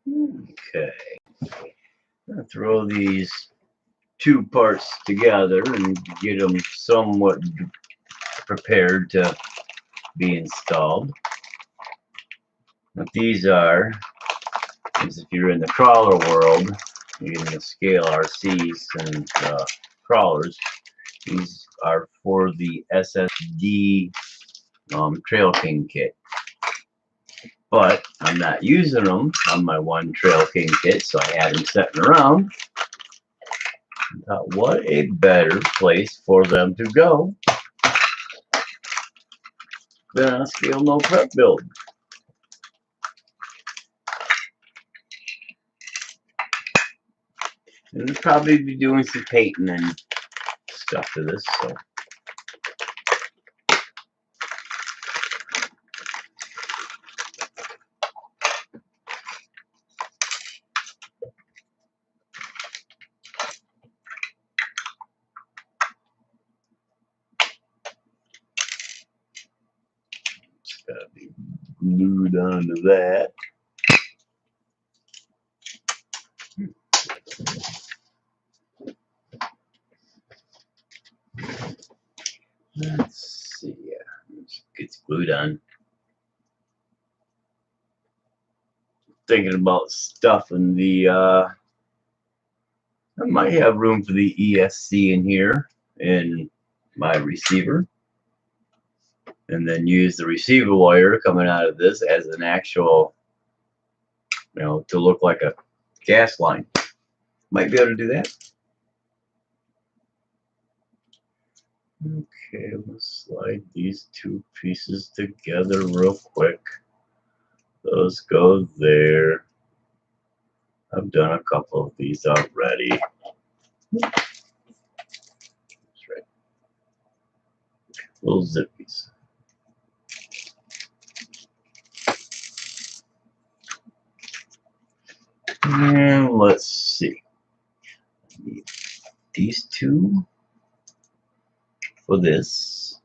Okay, I'm gonna throw these two parts together and get them somewhat prepared to be installed. What these are is, if you're in the crawler world, you're going to scale RCs and crawlers. These are for the SSD Trail King kit. But I'm not using them on my one Trail King kit, so I had them sitting around. I thought, what a better place for them to go than a scale no prep build. And we'll probably be doing some painting and stuff to this, so. It's gotta be glued onto that. Let's see, yeah, it gets glued on. Thinking about stuffing the, I might have room for the ESC in here in my receiver. And then use the receiver wire coming out of this as an actual, to look like a gas line. Might be able to do that. Okay, let's slide these two pieces together real quick. Those go there. I've done a couple of these already. That's right. Little zippies. And let's see. Need these two for this.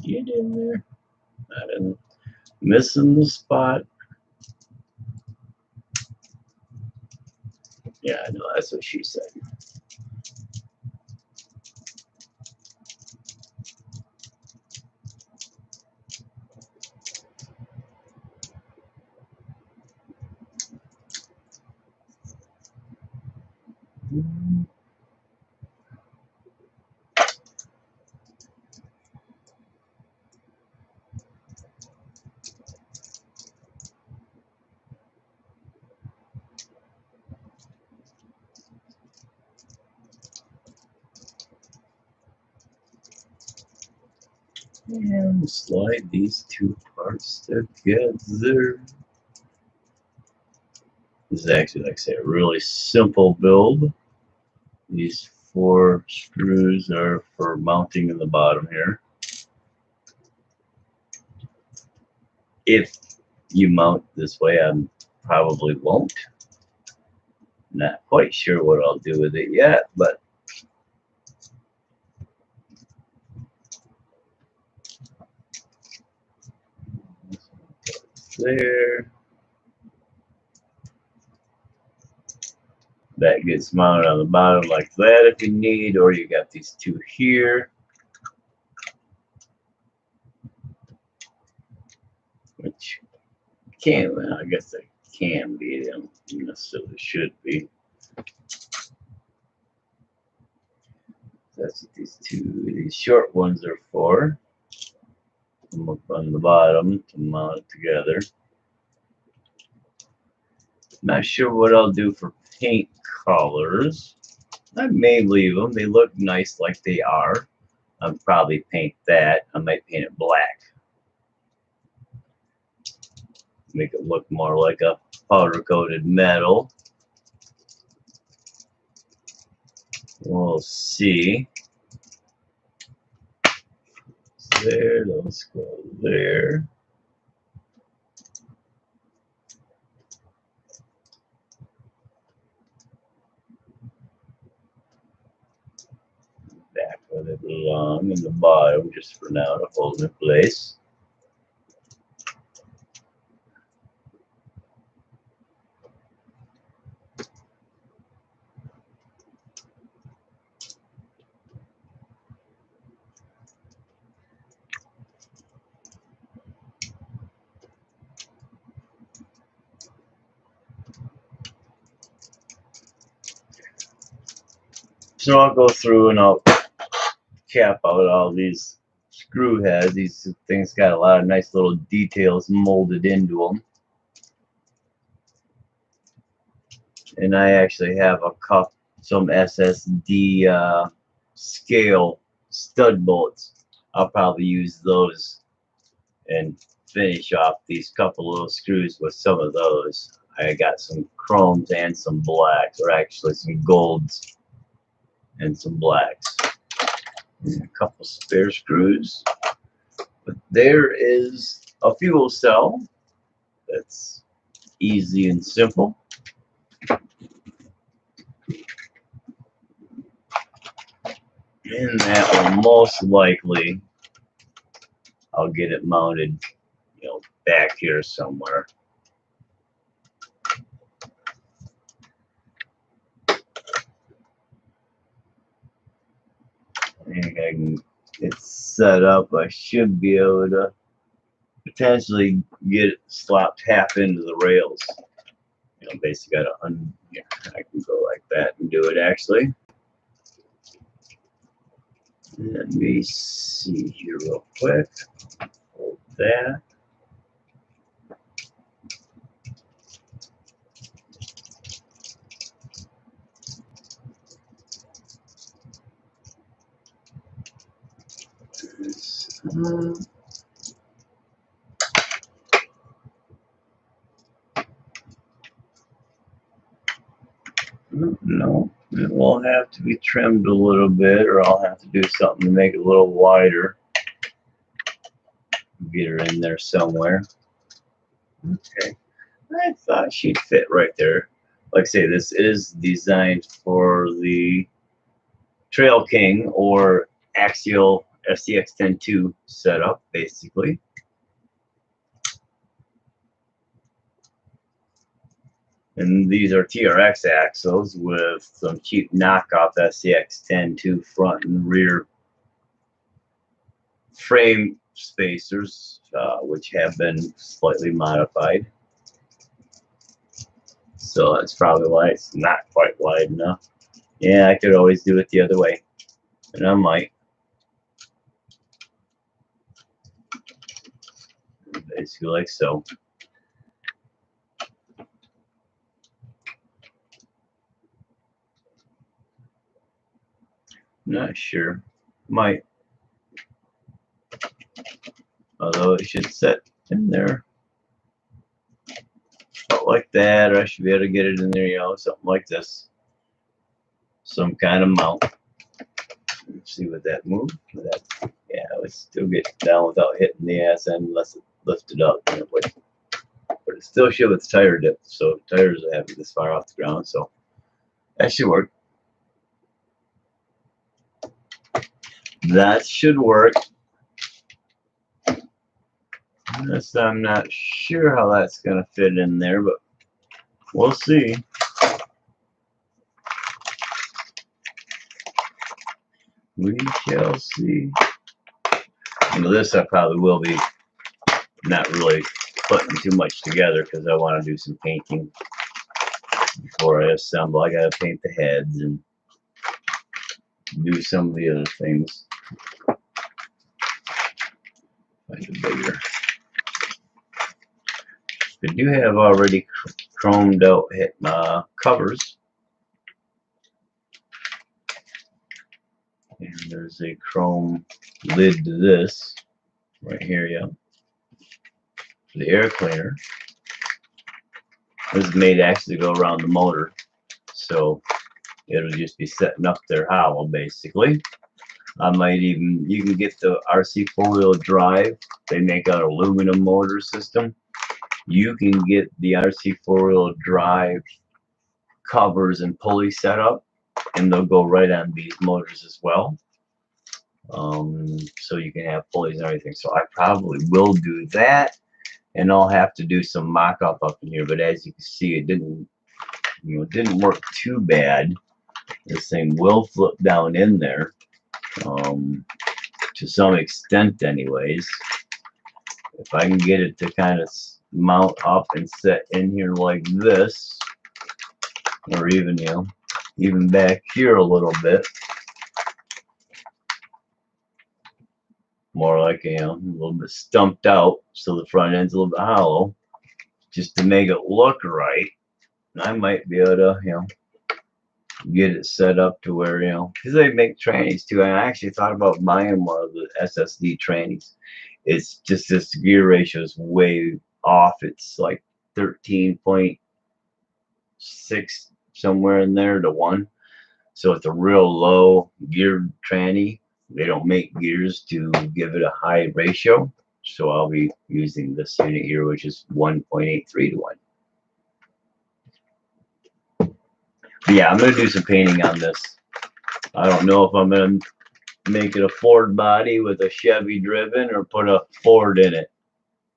Get in there. I didn't missing the spot. Yeah, I know, that's what she said. And slide these two parts together. This is actually, like I say, a really simple build. These 4 screws are for mounting in the bottom here. If you mount this way, I probably won't. Not quite sure what I'll do with it yet, but there. That gets mounted on the bottom like that if you need, or you got these two here, which can, well, I guess they can be, they don't necessarily should be. That's what these short ones are for. Come up on the bottom to mount it together. Not sure what I'll do for paint colors. I may leave them. They look nice like they are. I'll probably paint that. I might paint it black. Make it look more like a powder coated metal. We'll see. There, those go there. long in the bottom just for now to hold in place. So I'll go through and I'll cap out all these screw heads. These things got a lot of nice little details molded into them. And I actually have some SSD scale stud bolts. I'll probably use those and finish off these couple little screws with some of those. I got some chromes and some blacks, or actually some golds and some blacks. And a couple spare screws. But there is a fuel cell that's easy and simple. And that will most likely, I'll get it mounted, back here somewhere. I think I can, it's set up. I should be able to potentially get it slapped half into the rails. Basically got to yeah, I can go like that and do it actually. Let me see here real quick. Hold that. No, it will have to be trimmed a little bit, or I'll have to do something to make it a little wider. Get her in there somewhere. Okay, I thought she'd fit right there. Like I say, this is designed for the Trail King or axial FCX102 setup, basically. And these are TRX axles with some cheap knockoff FCX102 front and rear frame spacers, which have been slightly modified. So that's probably why it's not quite wide enough. Yeah, I could always do it the other way, and I might. Basically like so. Not sure. Might. Although it should set in there. About like that, or I should be able to get it in there, something like this. Some kind of mount. Let's see what that moves. Yeah, it would still get down without hitting the ass end unless it lifted up. But it still should with tire depth, so tires are having this far off the ground, so that should work. That should work. I'm not sure how that's going to fit in there, but we'll see. We shall see. This I probably will be not really putting too much together because I want to do some painting before I assemble. I got to paint the heads and do some of the other things. Find a bigger. I do have already chromed out covers. And there's a chrome lid to this right here, yeah. For the air cleaner. This is made to actually go around the motor, so it'll just be setting up there hollow basically. I might even, you can get the RC 4-wheel drive. They make an aluminum motor system. You can get the RC 4-wheel drive covers and pulley set up, and they'll go right on these motors as well. so you can have pulleys and everything. So I probably will do that, and I'll have to do some mock-up up in here. But as you can see, it didn't, it didn't work too bad. This thing will flip down in there, to some extent, anyways. If I can get it to kind of mount up and set in here like this, or even, even back here a little bit, more like, a little bit stumped out, so the front end's a little bit hollow, just to make it look right. I might be able to, get it set up to where, because they make trannies too, and I actually thought about buying one of the SSD trannies. It's just this gear ratio is way off. It's like 13.6 somewhere in there to 1. So it's a real low geared tranny. They don't make gears to give it a high ratio. So I'll be using this unit here, which is 1.83 to 1. But yeah, I'm going to do some painting on this. I don't know if I'm going to make it a Ford body with a Chevy driven or put a Ford in it.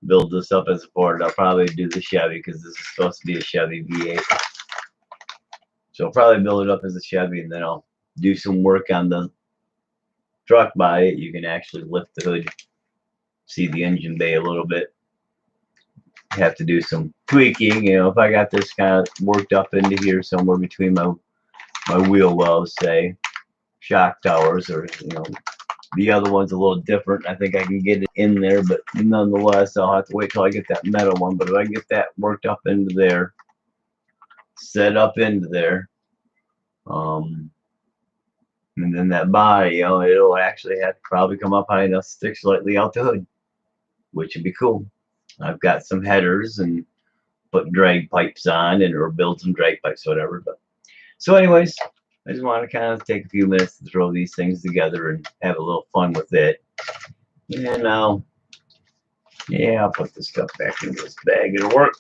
Build this up as a Ford. I'll probably do the Chevy because this is supposed to be a Chevy V8. So I'll probably build it up as a Chevy, and then I'll do some work on the truck body. You can actually lift the hood, see the engine bay a little bit. Have to do some tweaking, if I got this kind of worked up into here somewhere between my wheel wells, say shock towers, or the other one's a little different. I think I can get it in there, but nonetheless I'll have to wait till I get that metal one. But if I get that worked up into there, set up into there, and then that body, it'll actually have to probably come up high enough to stick slightly out the hood, which would be cool. I've got some headers and put drag pipes on, or build some drag pipes, whatever. But so anyways, I just want to kind of take a few minutes to throw these things together and have a little fun with it. And I'll put this stuff back in this bag. It'll work.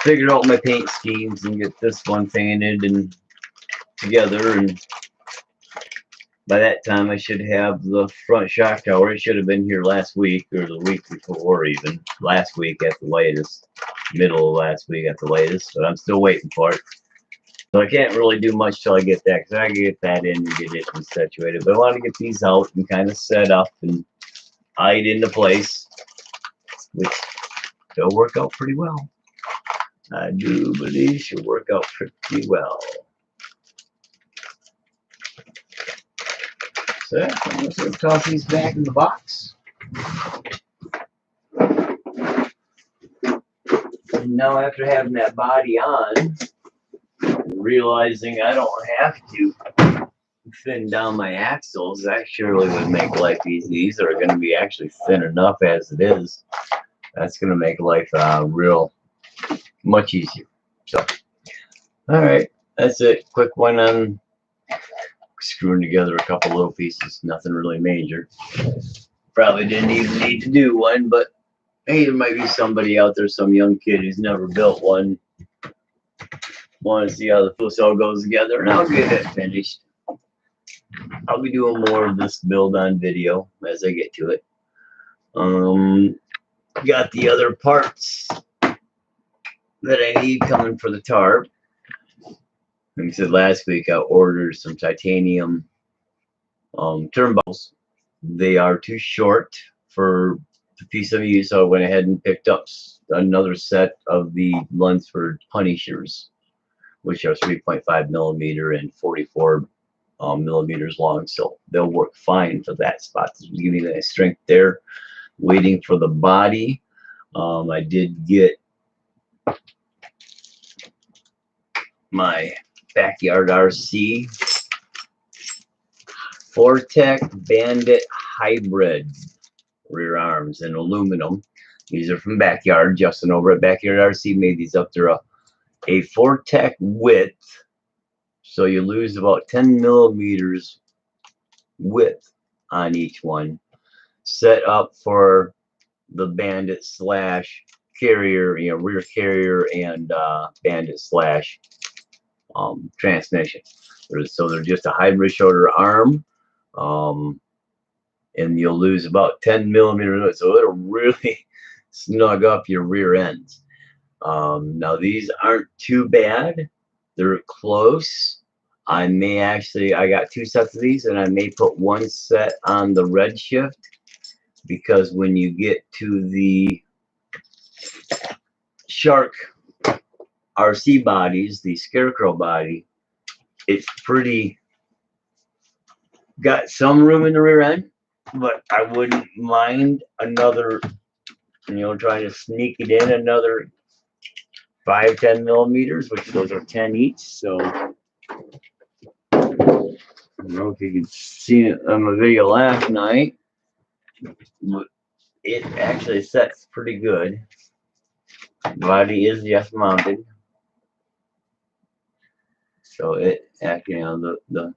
Figured out my paint schemes and get this one painted and together, and by that time I should have the front shock tower. It should have been here last week, or the week before, even last week at the latest, middle of last week at the latest, but I'm still waiting for it. So I can't really do much till I get that, because I can get that in and get it situated. But I want to get these out and kind of set up and eyed into place, which will work out pretty well. I do believe she'll work out pretty well. So yeah, I'm just going to toss these back in the box. And now after having that body on, realizing I don't have to thin down my axles, that surely would make life easy. These are going to be actually thin enough as it is. That's going to make life real much easier. So, all right, that's it. Quick one on screwing together a couple little pieces. Nothing really major. Probably didn't even need to do one, but hey, there might be somebody out there, some young kid who's never built one. Want to see how the fuel cell goes together, and I'll get it finished. I'll be doing more of this build on video as I get to it. Got the other parts that I need coming for the tarp. Like I said last week, I ordered some titanium turnbuckles. They are too short for the piece I'm using, so I went ahead and picked up another set of the Lunsford Punishers, which are 3.5 millimeter and 44 millimeters long, so they'll work fine for that spot. This will give me that strength there. Waiting for the body. I did get my Backyard RC Fortec Bandit Hybrid rear arms in aluminum. These are from Backyard. Justin over at Backyard RC made these up to a Fortec width, so you lose about 10 millimeters width on each one. Set up for the Bandit slash carrier, rear carrier and Bandit slash transmission. So they're just a hybrid shoulder arm. And you'll lose about 10 millimeters, so it'll really snug up your rear ends. Now these aren't too bad. They're close. I got 2 sets of these, and I may put 1 set on the red shift, because when you get to the shark RC bodies, the scarecrow body, it's got some room in the rear end, but I wouldn't mind another, trying to sneak it in another 5-10 millimeters, which those are 10 each. So I don't know if you can see it on my video last night, but it actually sets pretty good. Body is just mounted, so it actually, the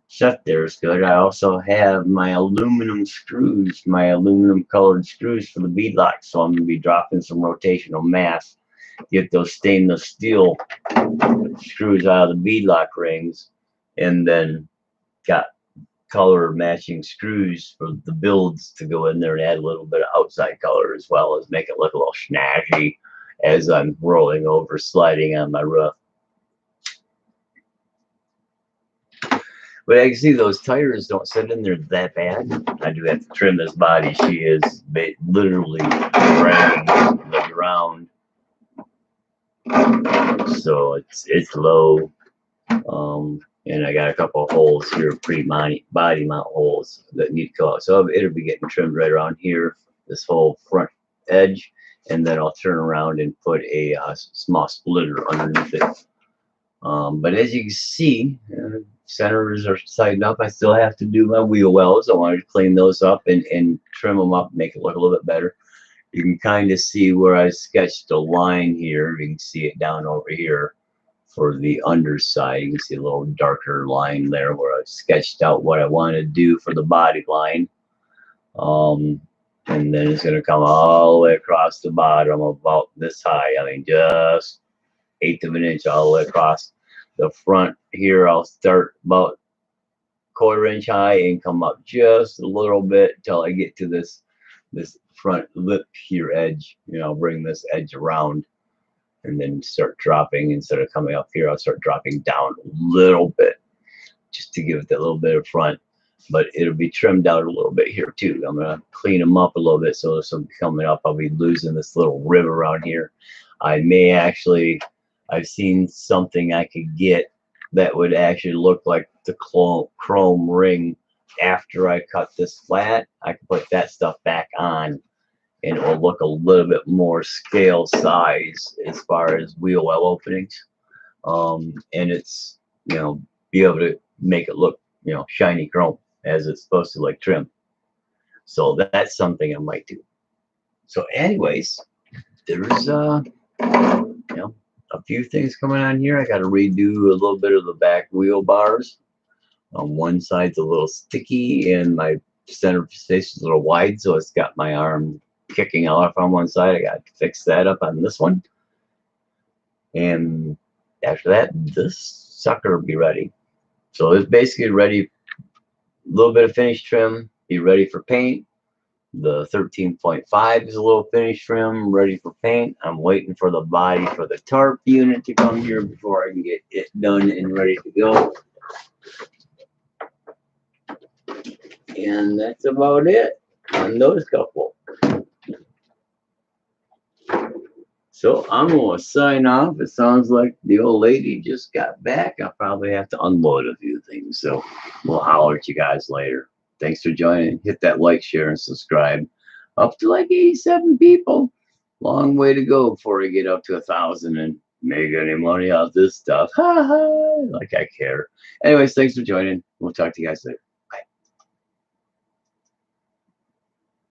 set there is good. I also have my aluminum screws, my aluminum colored screws for the bead locks, so I'm going to be dropping some rotational mass, get those stainless steel screws out of the bead lock rings, and then got color matching screws for the builds to go in there and add a little bit of outside color, as well as make it look a little snazzy as I'm rolling over, sliding on my roof. But I can see those tires don't sit in there that bad. I do have to trim this body. She is literally dragging the ground, so it's low. And I got a couple of holes here, body mount holes that need to go out. So it'll be getting trimmed right around here, this whole front edge, and then I'll turn around and put a small splitter underneath it. But as you can see, centers are tightened up. I still have to do my wheel wells. I wanted to clean those up and trim them up, make it look a little bit better. You can kind of see where I sketched a line here. You can see it down over here for the underside. You can see a little darker line there where I've sketched out what I want to do for the body line. And then it's going to come all the way across the bottom about this high. I mean, just 1/8 of an inch all the way across. The front here, I'll start about 1/4 inch high and come up just a little bit till I get to this front lip here edge. I'll bring this edge around and then start dropping. Instead of coming up here, I'll start dropping down a little bit just to give it that little bit of front. But it'll be trimmed out a little bit here too. I'm gonna clean them up a little bit, so this will be coming up. I'll be losing this little rib around here. I may actually, I've seen something I could get that would actually look like the chrome ring after I cut this flat. I can put that stuff back on, and it will look a little bit more scale size as far as wheel well openings. And it's, be able to make it look, shiny chrome as it's supposed to, like trim. So that's something I might do. So anyways, there's a few things coming on here. I got to redo a little bit of the back wheel bars. One side's a little sticky, and my center station is a little wide, so it's got my arm kicking off on one side. I got to fix that up on this one. And after that, this sucker will be ready. So it's basically ready. A little bit of finish trim, be ready for paint. The 13.5 is a little finish trim, ready for paint. I'm waiting for the body for the tarp unit to come here before I can get it done and ready to go. And that's about it on those couple. So I'm going to sign off. It sounds like the old lady just got back. I'll probably have to unload a few things. So we'll holler at you guys later. Thanks for joining. Hit that like, share, and subscribe. Up to like 87 people. Long way to go before we get up to 1,000 and make any money off this stuff. Ha ha! Like I care. Anyways, thanks for joining. We'll talk to you guys later.